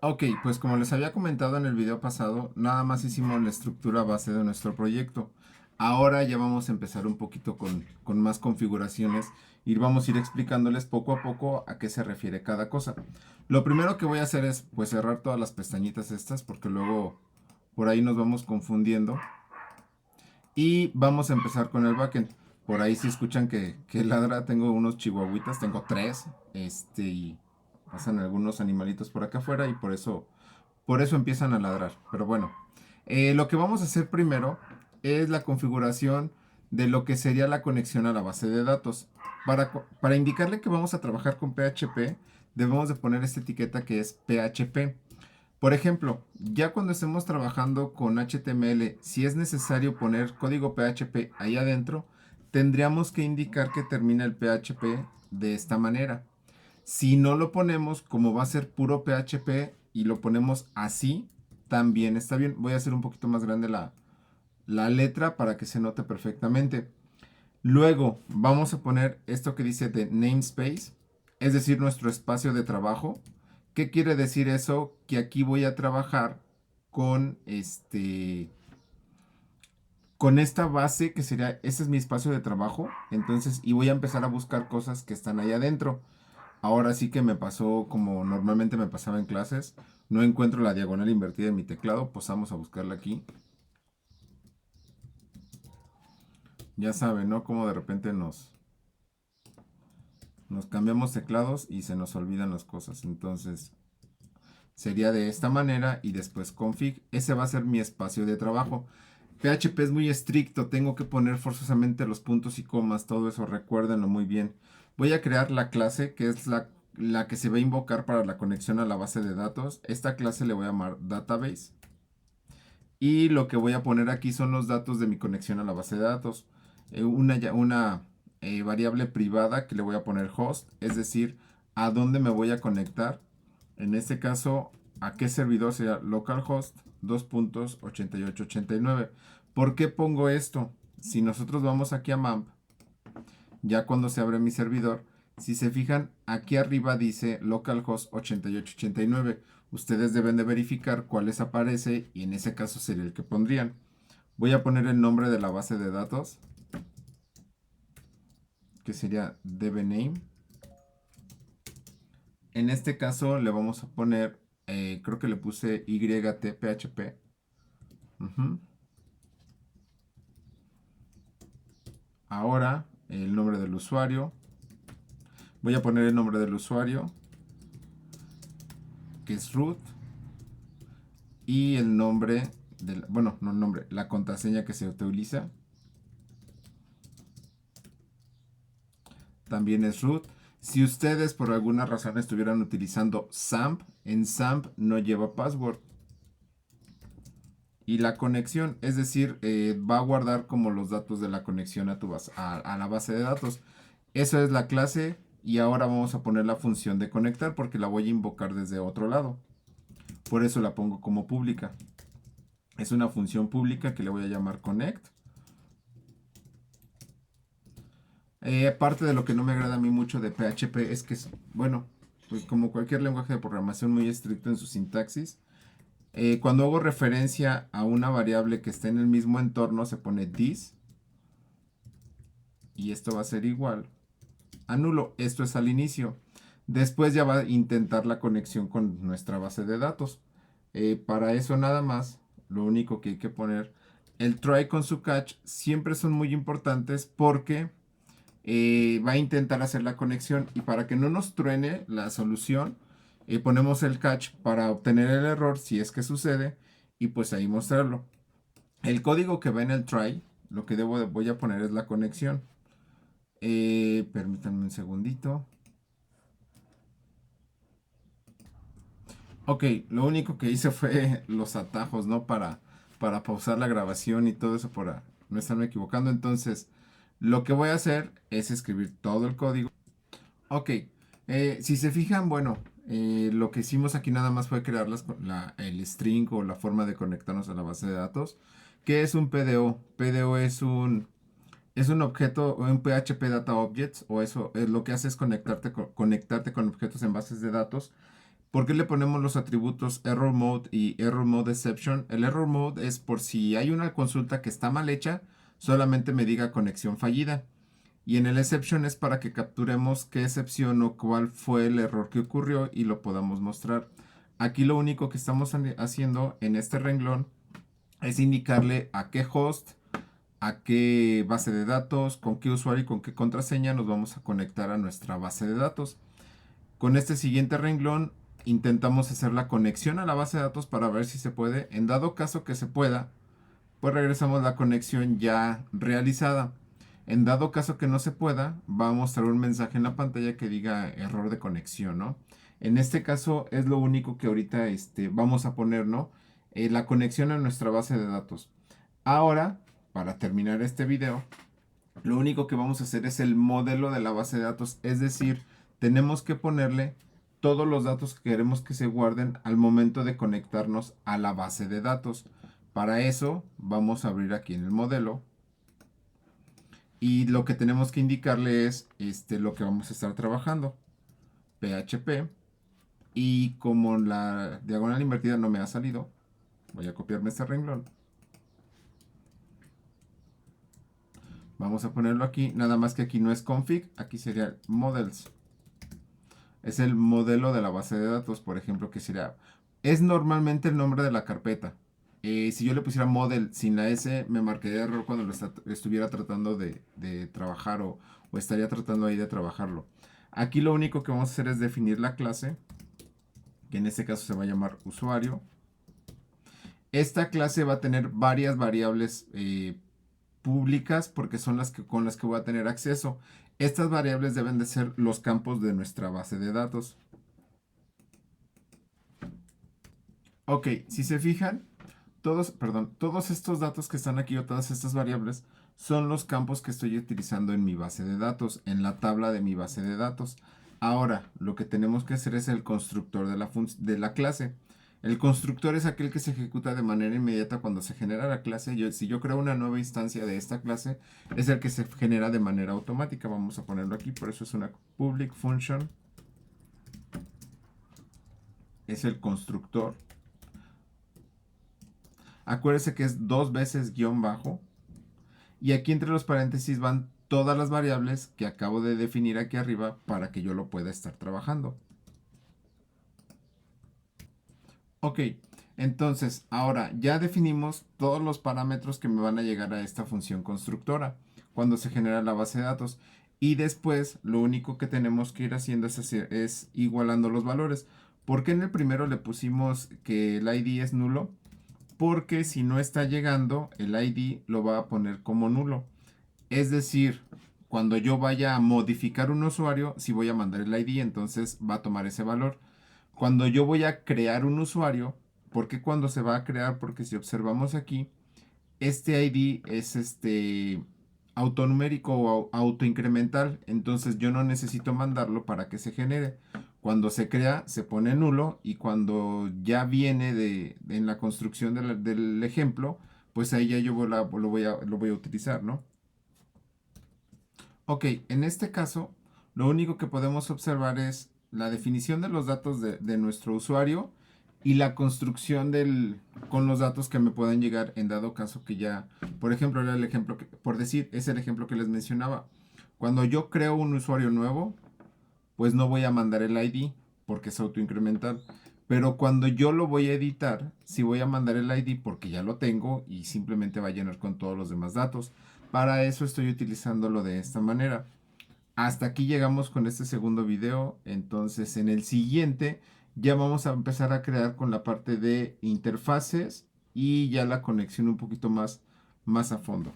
Ok, pues como les había comentado en el video pasado, nada más hicimos la estructura base de nuestro proyecto. Ahora ya vamos a empezar un poquito con más configuraciones y vamos a ir explicándoles poco a poco a qué se refiere cada cosa. Lo primero que voy a hacer es pues cerrar todas las pestañitas estas porque luego por ahí nos vamos confundiendo. Y vamos a empezar con el backend. Por ahí si escuchan que ladra, tengo unos chihuahuitas, tengo tres, y pasan algunos animalitos por acá afuera y por eso empiezan a ladrar. Pero bueno, lo que vamos a hacer primero es la configuración de lo que sería la conexión a la base de datos. Para indicarle que vamos a trabajar con PHP, debemos de poner esta etiqueta que es PHP. Por ejemplo, ya cuando estemos trabajando con HTML, si es necesario poner código PHP ahí adentro, tendríamos que indicar que termina el PHP de esta manera. Si no lo ponemos, como va a ser puro PHP y lo ponemos así, también está bien. Voy a hacer un poquito más grande la letra para que se note perfectamente. Luego vamos a poner esto que dice de namespace, es decir, nuestro espacio de trabajo. ¿Qué quiere decir eso? Que aquí voy a trabajar con con esta base que sería, ese es mi espacio de trabajo. Entonces, y voy a empezar a buscar cosas que están ahí adentro. Ahora sí que me pasó como normalmente me pasaba en clases. No encuentro la diagonal invertida en mi teclado, pues vamos a buscarla aquí. Ya saben, ¿no? Como de repente nos cambiamos teclados y se nos olvidan las cosas. Entonces, sería de esta manera y después config. Ese va a ser mi espacio de trabajo. PHP es muy estricto, tengo que poner forzosamente los puntos y comas, todo eso, recuérdenlo muy bien. Voy a crear la clase que es la que se va a invocar para la conexión a la base de datos. Esta clase le voy a llamar database. Y lo que voy a poner aquí son los datos de mi conexión a la base de datos. Una variable privada que le voy a poner host, es decir, a dónde me voy a conectar. En este caso, a qué servidor sería localhost 2.8889. ¿Por qué pongo esto? Si nosotros vamos aquí a MAMP, ya cuando se abre mi servidor, si se fijan, aquí arriba dice localhost 8889. Ustedes deben de verificar cuál les aparece y en ese caso sería el que pondrían. Voy a poner el nombre de la base de datos, que sería dbname. En este caso le vamos a poner, creo que le puse ytphp. Ujú. Ahora el nombre del usuario. Voy a poner el nombre del usuario, que es root, y el nombre del, bueno, no el nombre, la contraseña que se utiliza también es root. Si ustedes por alguna razón estuvieran utilizando SAMP, en SAMP no lleva password. Y la conexión, es decir, va a guardar como los datos de la conexión a, a la base de datos. Eso es la clase y ahora vamos a poner la función de conectar porque la voy a invocar desde otro lado. Por eso la pongo como pública. Es una función pública que le voy a llamar connect. Parte de lo que no me agrada a mí mucho de PHP es que es, bueno, pues como cualquier lenguaje de programación muy estricto en su sintaxis. Cuando hago referencia a una variable que esté en el mismo entorno se pone this y esto va a ser igual a nulo. Esto es al inicio. Después ya va a intentar la conexión con nuestra base de datos. Para eso nada más, lo único que hay que poner, el try con su catch siempre son muy importantes porque va a intentar hacer la conexión y para que no nos truene la solución, ponemos el catch para obtener el error si es que sucede y pues ahí mostrarlo. El código que va en el try, lo que voy a poner es la conexión. Permítanme un segundito. Ok, lo único que hice fue los atajos, ¿no? Para pausar la grabación y todo eso para no estarme equivocando. Entonces, lo que voy a hacer es escribir todo el código. Ok, si se fijan, bueno, lo que hicimos aquí nada más fue crear el string o la forma de conectarnos a la base de datos. ¿Qué es un PDO? PDO es un objeto, un PHP Data Objects, o eso, lo que hace es conectarte con objetos en bases de datos. ¿Por qué le ponemos los atributos error mode y error mode exception? El error mode es por si hay una consulta que está mal hecha, solamente me diga conexión fallida. Y en el exception es para que capturemos qué excepción o cuál fue el error que ocurrió y lo podamos mostrar. Aquí lo único que estamos haciendo en este renglón es indicarle a qué host, a qué base de datos, con qué usuario y con qué contraseña nos vamos a conectar a nuestra base de datos. Con este siguiente renglón intentamos hacer la conexión a la base de datos para ver si se puede. En dado caso que se pueda, pues regresamos la conexión ya realizada. En dado caso que no se pueda, va a mostrar un mensaje en la pantalla que diga error de conexión, ¿no? En este caso es lo único que ahorita vamos a poner, ¿no? La conexión a nuestra base de datos. Ahora, para terminar este video, lo único que vamos a hacer es el modelo de la base de datos. Es decir, tenemos que ponerle todos los datos que queremos que se guarden al momento de conectarnos a la base de datos. Para eso vamos a abrir aquí en el modelo y lo que tenemos que indicarle es lo que vamos a estar trabajando. PHP, y como la diagonal invertida no me ha salido, voy a copiarme este renglón. Vamos a ponerlo aquí, nada más que aquí no es config, aquí sería models. Es el modelo de la base de datos, por ejemplo, que sería, es normalmente el nombre de la carpeta. Si yo le pusiera model sin la S, me marcaría error cuando lo estuviera tratando de trabajar o estaría tratando ahí de trabajarlo. Aquí lo único que vamos a hacer es definir la clase, que en este caso se va a llamar usuario. Esta clase va a tener varias variables públicas porque son las que con las que voy a tener acceso. Estas variables deben de ser los campos de nuestra base de datos. Ok, si se fijan, todos estos datos que están aquí o todas estas variables son los campos que estoy utilizando en mi base de datos, en la tabla de mi base de datos. Ahora, lo que tenemos que hacer es el constructor de la clase. El constructor es aquel que se ejecuta de manera inmediata cuando se genera la clase. Si yo creo una nueva instancia de esta clase, es el que se genera de manera automática. Vamos a ponerlo aquí, por eso es una public function. Es el constructor. Acuérdese que es dos veces guión bajo. Y aquí entre los paréntesis van todas las variables que acabo de definir aquí arriba para que yo lo pueda estar trabajando. Ok, entonces ahora ya definimos todos los parámetros que me van a llegar a esta función constructora cuando se genera la base de datos. Y después lo único que tenemos que ir haciendo es igualando los valores. ¿Por qué en el primero le pusimos que el ID es nulo? Porque si no está llegando, el ID lo va a poner como nulo. Es decir, cuando yo vaya a modificar un usuario, si voy a mandar el ID, entonces va a tomar ese valor. Cuando yo voy a crear un usuario, ¿por qué cuando se va a crear? Porque si observamos aquí, este ID es autonumérico o autoincremental, entonces yo no necesito mandarlo para que se genere. Cuando se crea, se pone nulo y cuando ya viene en la construcción del ejemplo, pues ahí ya yo lo voy a utilizar, ¿no? Ok, en este caso, lo único que podemos observar es la definición de los datos de nuestro usuario y la construcción con los datos que me puedan llegar en dado caso que ya, por ejemplo, era el ejemplo por decir, es el ejemplo que les mencionaba. Cuando yo creo un usuario nuevo, pues no voy a mandar el ID porque es autoincremental. Pero cuando yo lo voy a editar, sí voy a mandar el ID porque ya lo tengo y simplemente va a llenar con todos los demás datos. Para eso estoy utilizándolo de esta manera. Hasta aquí llegamos con este segundo video. Entonces en el siguiente ya vamos a empezar a crear con la parte de interfaces y ya la conexión un poquito más a fondo.